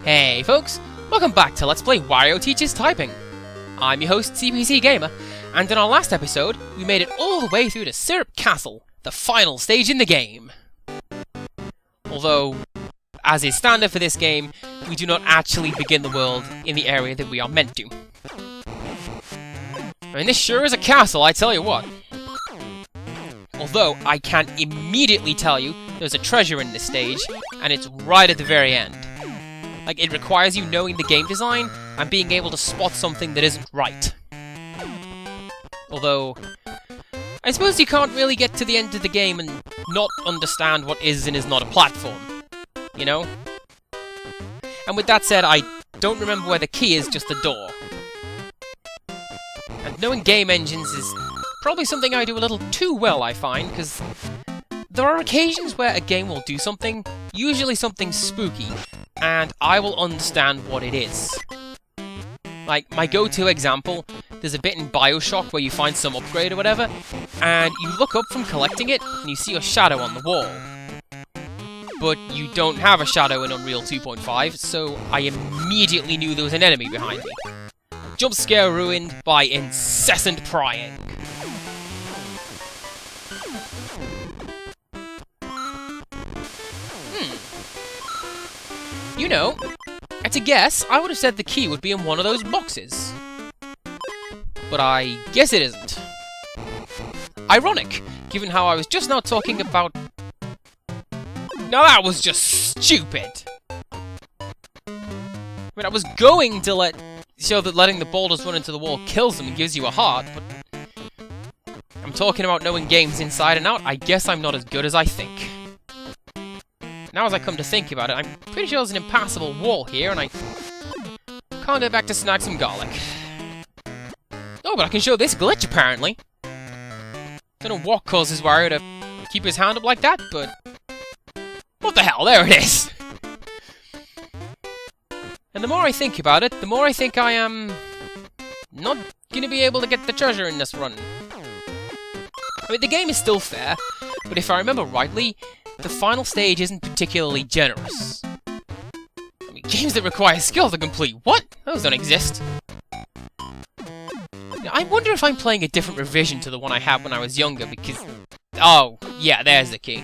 Hey folks, welcome back to Let's Play Wario Teaches Typing. I'm your host, CPC Gamer, and in our last episode, we made it all the way through to Syrup Castle, the final stage in the game. Although, as is standard for this game, we do not actually begin the world in the area that we are meant to. I mean, this sure is a castle, I tell you what. Although, I can immediately tell you there's a treasure in this stage, and it's right at the very end. Like, it requires you knowing the game design and being able to spot something that isn't right. Although, I suppose you can't really get to the end of the game and not understand what is and is not a platform. You know? And with that said, I don't remember where the key is, just the door. And knowing game engines is probably something I do a little too well, I find, because there are occasions where a game will do something, usually something spooky, and I will understand what it is. Like, my go-to example, there's a bit in BioShock where you find some upgrade or whatever, and you look up from collecting it, and you see a shadow on the wall. But you don't have a shadow in Unreal 2.5, so I immediately knew there was an enemy behind me. Jump scare ruined by incessant prying. You know, at a guess, I would have said the key would be in one of those boxes. But I guess it isn't. Ironic, given how I was just now talking about... Now that was just stupid! I mean, I was going to show that letting the boulders run into the wall kills them and gives you a heart, but... I'm talking about knowing games inside and out. I guess I'm not as good as I think. Now as I come to think about it, I'm pretty sure there's an impassable wall here, and I can't get back to snag some garlic. Oh, but I can show this glitch, apparently. Don't know what causes Wario to keep his hand up like that, but... What the hell, there it is! And the more I think about it, the more I think I am... not gonna be able to get the treasure in this run. I mean, the game is still fair, but if I remember rightly, the final stage isn't particularly generous. I mean, games that require skill to complete, what? Those don't exist. I wonder if I'm playing a different revision to the one I had when I was younger, because... Oh, yeah, there's the key.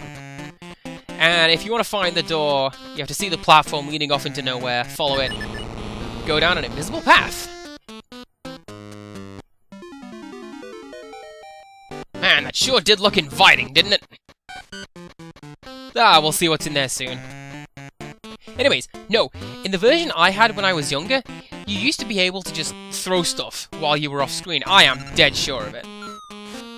And if you want to find the door, you have to see the platform leading off into nowhere, follow it, go down an invisible path. Man, that sure did look inviting, didn't it? Ah, we'll see what's in there soon. Anyways, no, in the version I had when I was younger, you used to be able to just throw stuff while you were off screen. I am dead sure of it.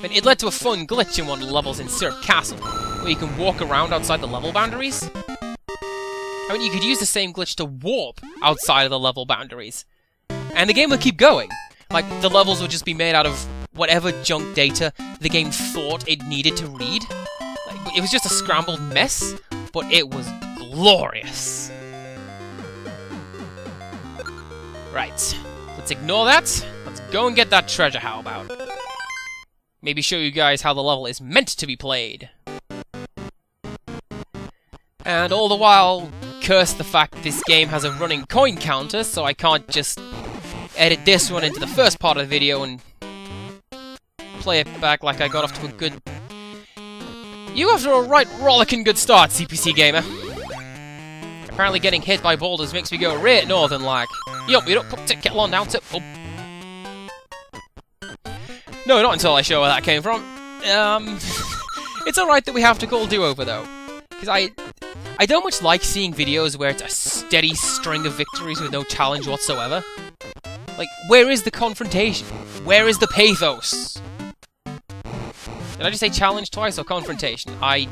And it led to a fun glitch in one of the levels in Syrup Castle, where you can walk around outside the level boundaries. I mean, you could use the same glitch to warp outside of the level boundaries. And the game would keep going. Like, the levels would just be made out of whatever junk data the game thought it needed to read. Like, it was just a scrambled mess, but it was glorious. Right, let's ignore that. Let's go and get that treasure, how about? Maybe show you guys how the level is meant to be played. And all the while, curse the fact this game has a running coin counter, so I can't just edit this one into the first part of the video and play it back like I got off to a good... You after a right rollicking good start, CPC Gamer. Apparently getting hit by boulders makes me go right northern like. Yup, you don't put the kettle on down to... Oh. No, not until I show where that came from. It's alright that we have to call do-over, though. Because I don't much like seeing videos where it's a steady string of victories with no challenge whatsoever. Like, where is the confrontation? Where is the pathos? Did I just say challenge twice or confrontation? I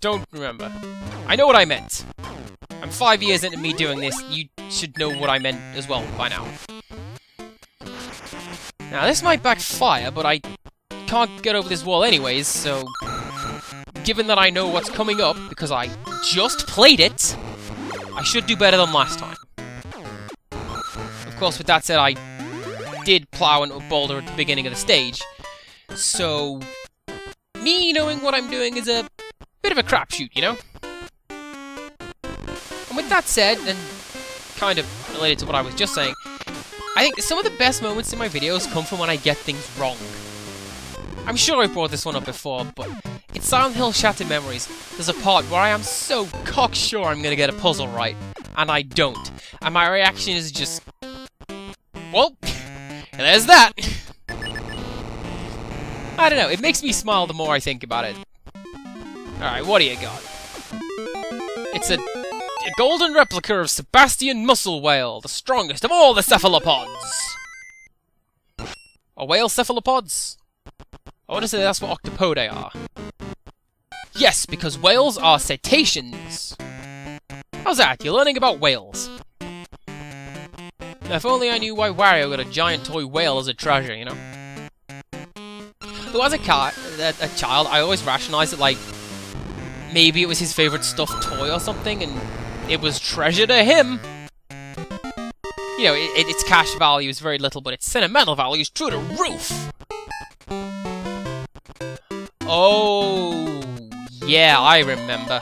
don't remember. I know what I meant. I'm 5 years into me doing this. You should know what I meant as well by now. Now, this might backfire, but I can't get over this wall anyways, so... Given that I know what's coming up, because I just played it, I should do better than last time. Of course, with that said, I did plow into a boulder at the beginning of the stage, so... Me knowing what I'm doing is a bit of a crapshoot, you know? And with that said, and kind of related to what I was just saying. I think some of the best moments in my videos come from when I get things wrong. I'm sure I brought this one up before, but in Silent Hill Shattered Memories, there's a part where I am so cocksure I'm gonna get a puzzle right, and I don't. And my reaction is just... well, there's that! I don't know, it makes me smile the more I think about it. Alright, what do you got? It's a golden replica of Sebastian Muscle Whale, the strongest of all the cephalopods! Are whale cephalopods? I want to say that's what octopodi are. Yes, because whales are cetaceans. How's that? You're learning about whales. Now, if only I knew why Wario got a giant toy whale as a treasure, you know? Though as a child, I always rationalized it like maybe it was his favorite stuffed toy or something, and it was treasure to him. You know, its cash value is very little, but its sentimental value is through the roof. Oh, yeah, I remember.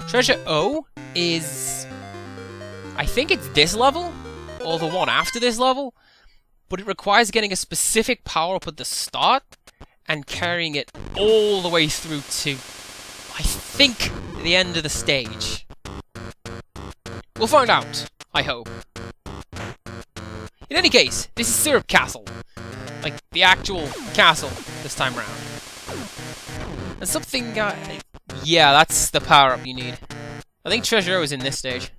Treasure O is... I think it's this level, or the one after this level, but it requires getting a specific power-up at the start, and carrying it all the way through to, I think, the end of the stage. We'll find out, I hope. In any case, this is Syrup Castle. Like, the actual castle this time around. And something, yeah, that's the power-up you need. I think Treasure O is in this stage.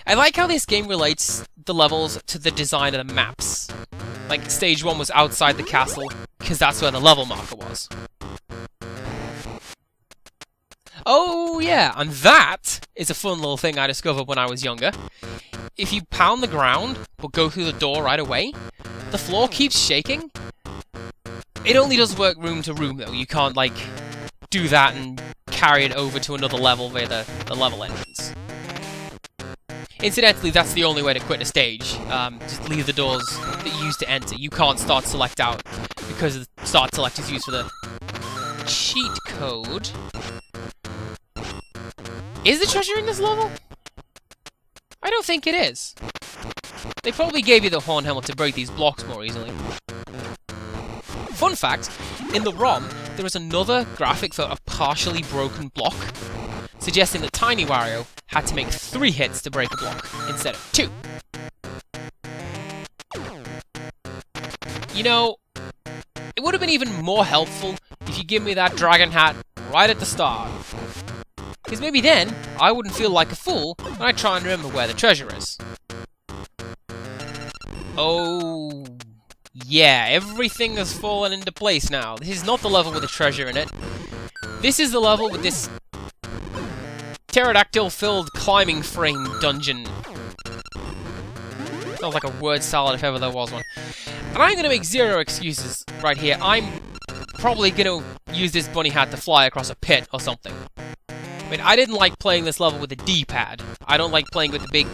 I like how this game relates the levels to the design of the maps. Like, stage 1 was outside the castle, because that's where the level marker was. Oh, yeah, and that is a fun little thing I discovered when I was younger. If you pound the ground, but go through the door right away, the floor keeps shaking. It only does work room to room, though. You can't, like, do that and carry it over to another level via the level entrance. Incidentally, that's the only way to quit a stage. Just leave the doors that you use to enter. You can't start select out, because the start select is used for the cheat code. Is the treasure in this level? I don't think it is. They probably gave you the horn helmet to break these blocks more easily. Fun fact, in the ROM, there is another graphic for a partially broken block, suggesting that Tiny Wario had to make 3 hits to break a block, instead of 2. You know, it would have been even more helpful if you give me that dragon hat right at the start. Because maybe then, I wouldn't feel like a fool when I try and remember where the treasure is. Oh... yeah, everything has fallen into place now. This is not the level with the treasure in it. This is the level with this pterodactyl-filled climbing frame dungeon. Sounds like a word salad if ever there was one. And I'm gonna make zero excuses right here. I'm probably gonna use this bunny hat to fly across a pit or something. I mean, I didn't like playing this level with the D-pad. I don't like playing with the big,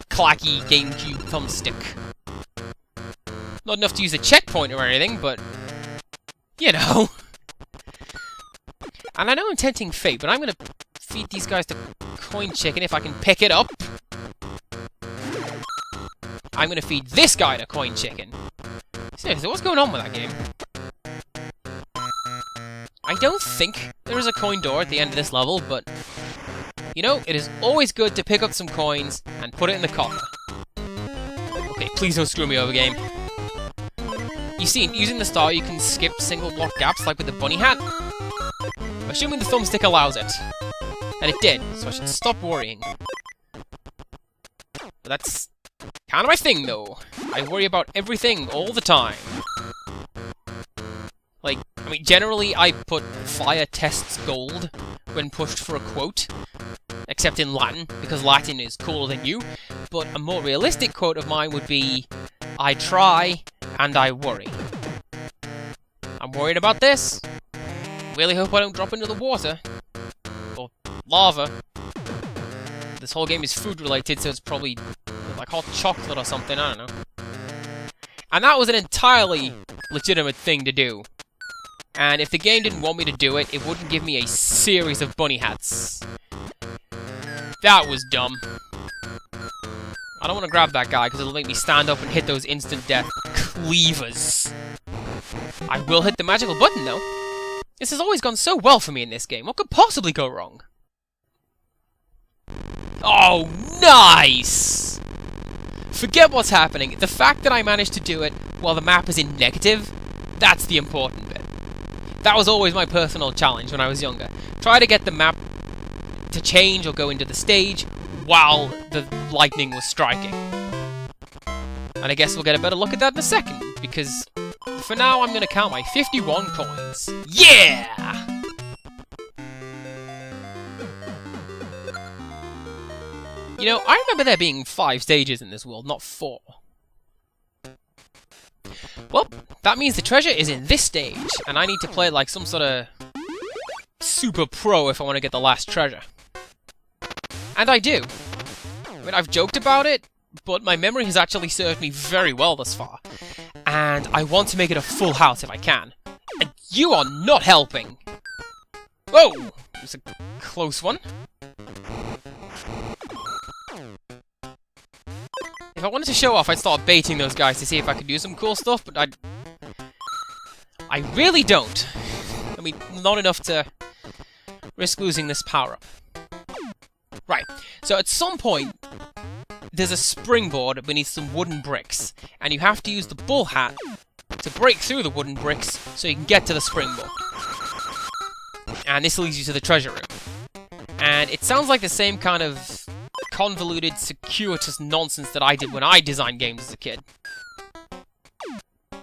clacky GameCube thumbstick. Not enough to use a checkpoint or anything, but... you know. And I know I'm tempting fate, but I'm gonna feed these guys to coin chicken if I can pick it up. I'm gonna feed this guy to coin chicken. Seriously, what's going on with that game? I don't think there is a coin door at the end of this level, but... you know, it is always good to pick up some coins and put it in the coffer. Okay, please don't screw me over, game. You see, using the star, you can skip single block gaps like with the bunny hat. I'm assuming the thumbstick allows it. And it did, so I should stop worrying. But that's kind of my thing, though. I worry about everything all the time. Like, I mean, generally I put fire tests gold when pushed for a quote. Except in Latin, because Latin is cooler than you. But a more realistic quote of mine would be, I try, and I worry. I'm worried about this. Really hope I don't drop into the water. Or lava. This whole game is food related, so it's probably like hot chocolate or something, I don't know. And that was an entirely legitimate thing to do. And if the game didn't want me to do it, it wouldn't give me a series of bunny hats. That was dumb. I don't want to grab that guy because it'll make me stand up and hit those instant death cleavers. I will hit the magical button, though. This has always gone so well for me in this game. What could possibly go wrong? Oh, nice! Forget what's happening. The fact that I managed to do it while the map is in negative, that's the important bit. That was always my personal challenge when I was younger. Try to get the map to change or go into the stage while the lightning was striking. And I guess we'll get a better look at that in a second, because for now I'm going to count my 51 coins. Yeah! You know, I remember there being 5 stages in this world, not 4. Well, that means the treasure is in this stage, and I need to play like some sort of super pro if I want to get the last treasure. And I do. I mean, I've joked about it, but my memory has actually served me very well thus far. And I want to make it a full house if I can. And you are not helping! Whoa! It's a close one. If I wanted to show off, I'd start baiting those guys to see if I could do some cool stuff, but I really don't. I mean, not enough to risk losing this power-up. Right, so at some point, there's a springboard beneath some wooden bricks, and you have to use the bull hat to break through the wooden bricks so you can get to the springboard. And this leads you to the treasure room. And it sounds like the same kind of convoluted, circuitous nonsense that I did when I designed games as a kid.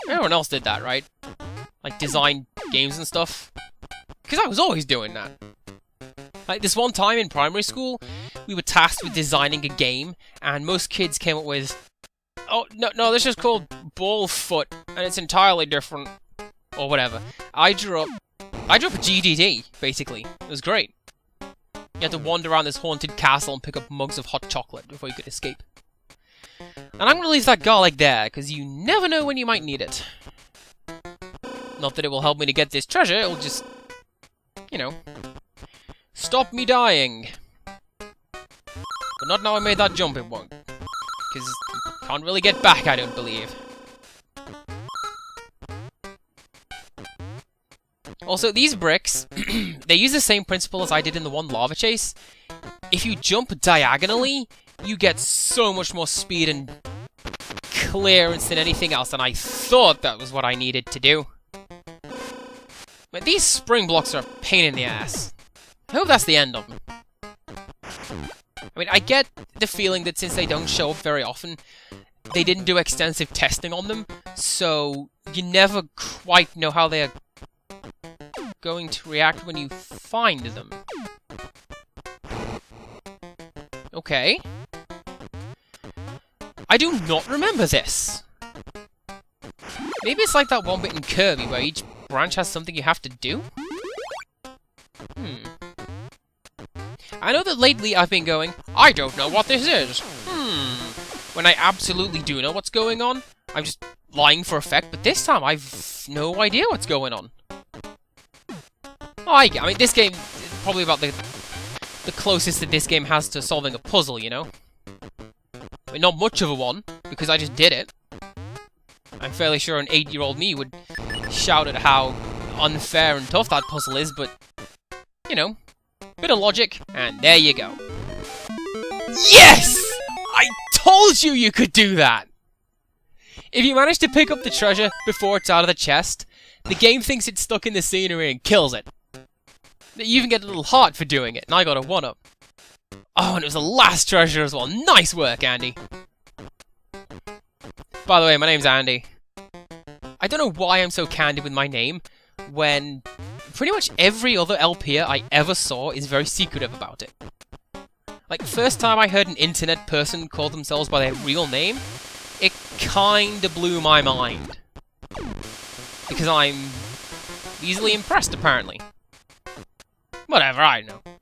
Everyone else did that, right? Like, design games and stuff. Because I was always doing that. Like, this one time in primary school, we were tasked with designing a game, and most kids came up with, oh, no, this is called Ballfoot, and it's entirely different, or whatever. I drew up a GDD, basically. It was great. You had to wander around this haunted castle and pick up mugs of hot chocolate before you could escape. And I'm gonna leave that garlic there, because you never know when you might need it. Not that it will help me to get this treasure, it'll just, you know, stop me dying. But not now I made that jump, it won't. Because you can't really get back, I don't believe. Also, these bricks, they use the same principle as I did in the one lava chase. If you jump diagonally, you get so much more speed and clearance than anything else, and I thought that was what I needed to do. But these spring blocks are a pain in the ass. I hope that's the end of them. I mean, I get the feeling that since they don't show up very often, they didn't do extensive testing on them, so you never quite know how they're going to react when you find them. Okay. I do not remember this. Maybe it's like that one bit in Kirby where each branch has something you have to do? I know that lately I've been going, I don't know what this is. When I absolutely do know what's going on. I'm just lying for effect, but this time I've no idea what's going on. Oh, I mean, this game is probably about the closest that this game has to solving a puzzle, you know? I mean, not much of a one, because I just did it. I'm fairly sure an 8-year-old me would shout at how unfair and tough that puzzle is, but, you know, bit of logic, and there you go. Yes! I told you you could do that! If you manage to pick up the treasure before it's out of the chest, the game thinks it's stuck in the scenery and kills it. You even get a little heart for doing it, and I got a 1-up. Oh, and it was the last treasure as well. Nice work, Andy. By the way, my name's Andy. I don't know why I'm so candid with my name, when pretty much every other LPer I ever saw is very secretive about it. Like, the first time I heard an internet person call themselves by their real name, it kinda blew my mind. Because I'm easily impressed, apparently. Whatever, I don't know.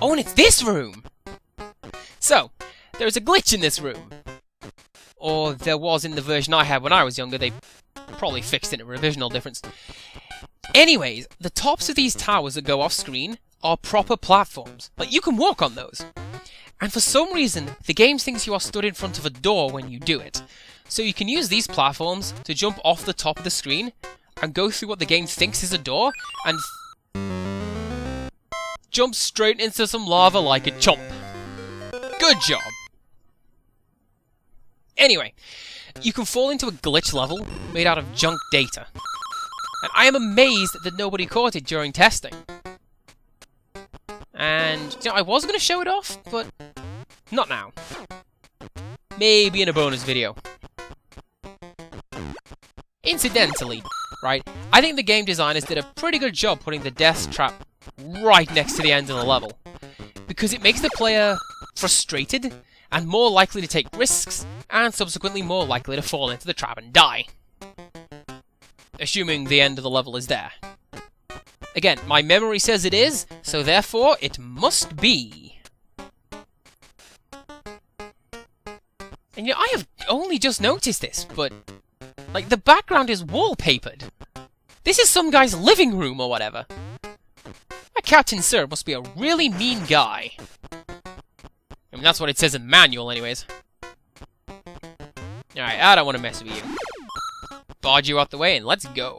Oh, and it's this room! So, there's a glitch in this room. Or there was in the version I had when I was younger. They probably fixed it in a revisional difference. Anyways, the tops of these towers that go off screen are proper platforms. Like, you can walk on those. And for some reason, the game thinks you are stood in front of a door when you do it. So you can use these platforms to jump off the top of the screen and go through what the game thinks is a door and jump straight into some lava like a chump. Good job. Anyway, you can fall into a glitch level made out of junk data. And I am amazed that nobody caught it during testing. And, you know, I was going to show it off, but not now. Maybe in a bonus video. Incidentally, right, I think the game designers did a pretty good job putting the death trap right next to the end of the level. Because it makes the player frustrated and more likely to take risks, and subsequently more likely to fall into the trap and die. Assuming the end of the level is there. Again, my memory says it is, so therefore it must be. And you know, I have only just noticed this, but like the background is wallpapered. This is some guy's living room or whatever. That Captain Sir must be a really mean guy. I mean, that's what it says in the manual anyways. Alright, I don't want to mess with you. Barge you out the way and let's go.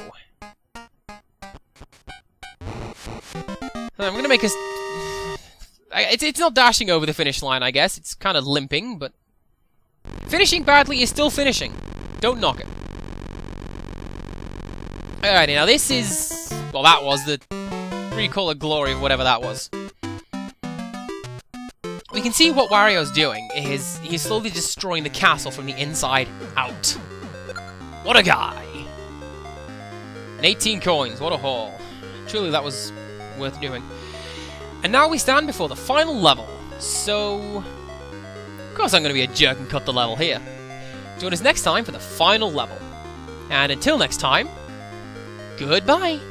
I'm gonna make us... It's not dashing over the finish line, I guess. It's kind of limping, but... Finishing badly is still finishing. Don't knock it. Alrighty, now this is... Well, that was the Recall of Glory of whatever that was. We can see what Wario's doing is he's slowly destroying the castle from the inside out. What a guy! And 18 coins, what a haul. Truly that was worth doing. And now we stand before the final level, so... Of course I'm going to be a jerk and cut the level here. Join us next time for the final level. And until next time, goodbye!